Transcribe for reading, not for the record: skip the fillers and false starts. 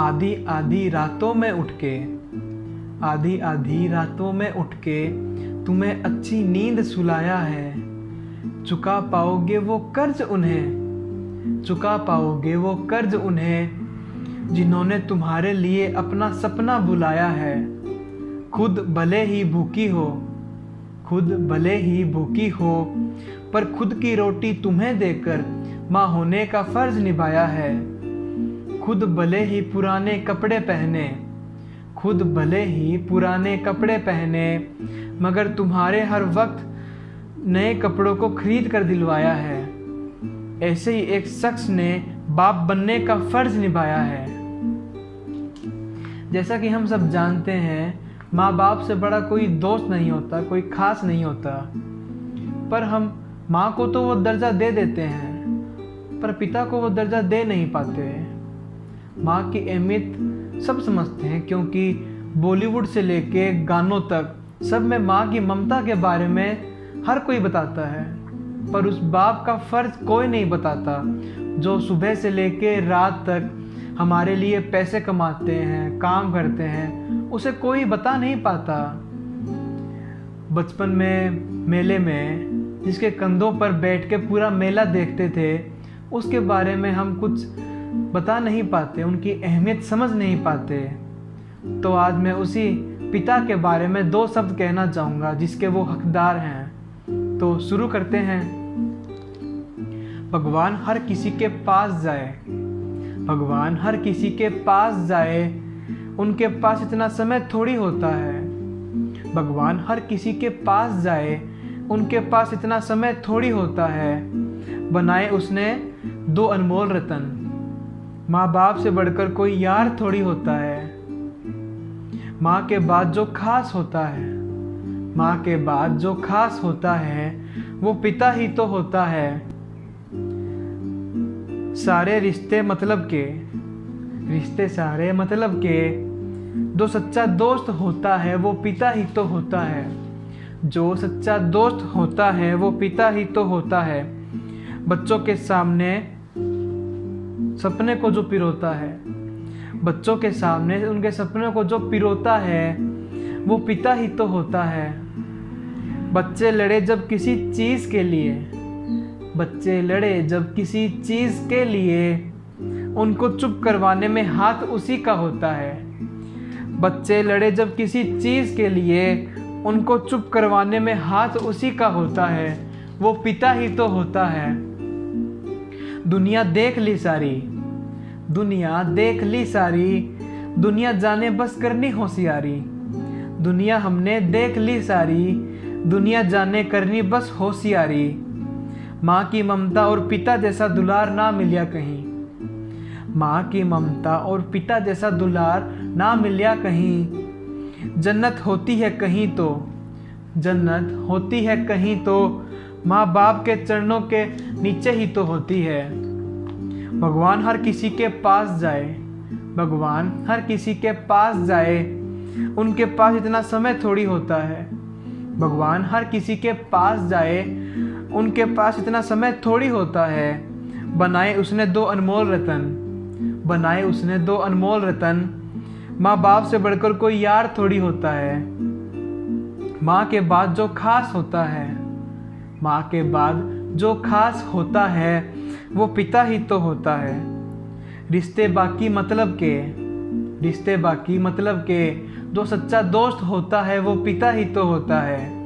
आधी आधी रातों में उठ के, आधी आधी रातों में उठ के तुम्हें अच्छी नींद सुलाया है। चुका पाओगे वो कर्ज उन्हें, चुका पाओगे वो कर्ज उन्हें जिन्होंने तुम्हारे लिए अपना सपना बुलाया है। खुद भले ही भूखी हो, खुद भले ही भूखी हो, पर खुद की रोटी तुम्हें देकर माँ होने का फर्ज निभाया है। खुद भले ही पुराने कपड़े पहने, खुद भले ही पुराने कपड़े पहने, मगर तुम्हारे हर वक्त नए कपड़ों को खरीद कर दिलवाया है। ऐसे ही एक शख्स ने बाप बनने का फर्ज निभाया है। जैसा कि हम सब जानते हैं, माँ बाप से बड़ा कोई दोस्त नहीं होता, कोई खास नहीं होता। पर हम माँ को तो वो दर्जा दे देते हैं, पर पिता को वो दर्जा दे नहीं पाते। माँ की अहमियत सब समझते हैं, क्योंकि बॉलीवुड से लेके गानों तक सब में माँ की ममता के बारे में हर कोई बताता है। पर उस बाप का फर्ज कोई नहीं बताता, जो सुबह से लेके रात तक हमारे लिए पैसे कमाते हैं, काम करते हैं, उसे कोई बता नहीं पाता। बचपन में मेले में जिसके कंधों पर बैठ के पूरा मेला देखते थे, उसके बारे में हम कुछ बता नहीं पाते, उनकी अहमियत समझ नहीं पाते। तो आज मैं उसी पिता के बारे में दो शब्द कहना चाहूँगा जिसके वो हकदार हैं। तो शुरू करते हैं। भगवान हर किसी के पास जाए, भगवान हर किसी के पास जाए, उनके पास इतना समय थोड़ी होता है। भगवान हर किसी के पास जाए, उनके पास इतना समय थोड़ी होता है। बनाए उसने दो अनमोल रतन, माँ बाप से बढ़कर कोई यार थोड़ी होता है। माँ के बाद जो खास होता है, माँ के बाद जो खास होता है, वो पिता ही तो होता है। सारे रिश्ते मतलब के, रिश्ते सारे मतलब के, जो सच्चा दोस्त होता है वो पिता ही तो होता है। जो सच्चा दोस्त होता है वो पिता ही तो होता है। बच्चों के सामने सपने को जो पिरोता है, बच्चों के सामने उनके सपने को जो पिरोता है, वो पिता ही तो होता है। बच्चे लड़े जब किसी चीज़ के लिए, बच्चे लड़े जब किसी चीज़ के लिए, उनको चुप करवाने में हाथ उसी का होता है। बच्चे लड़े जब किसी चीज़ के लिए, उनको चुप करवाने में हाथ उसी का होता है। वो पिता ही तो होता है। दुनिया देख ली सारी, दुनिया देख ली सारी, दुनिया जाने बस करनी होशियारी। दुनिया हमने देख ली सारी, दुनिया जाने करनी बस होशियारी। माँ की ममता और पिता जैसा दुलार ना मिलिया कहीं, माँ की ममता और पिता जैसा दुलार ना मिलिया कहीं। जन्नत होती है कहीं तो, जन्नत होती है कहीं तो, माँ बाप के चरणों के नीचे ही तो होती है। भगवान हर किसी के पास जाए, भगवान हर किसी के पास जाए, उनके पास इतना समय थोड़ी होता है। भगवान हर किसी के पास जाए, उनके पास इतना समय थोड़ी होता है। बनाए उसने दो अनमोल रतन, बनाए उसने दो अनमोल रतन, माँ बाप से बढ़कर कोई यार थोड़ी होता है। माँ के बाद जो खास होता है, माँ के बाद जो खास होता है, वो पिता ही तो होता है। रिश्ते बाकी मतलब के, रिश्ते बाकी मतलब के, जो सच्चा दोस्त होता है वो पिता ही तो होता है।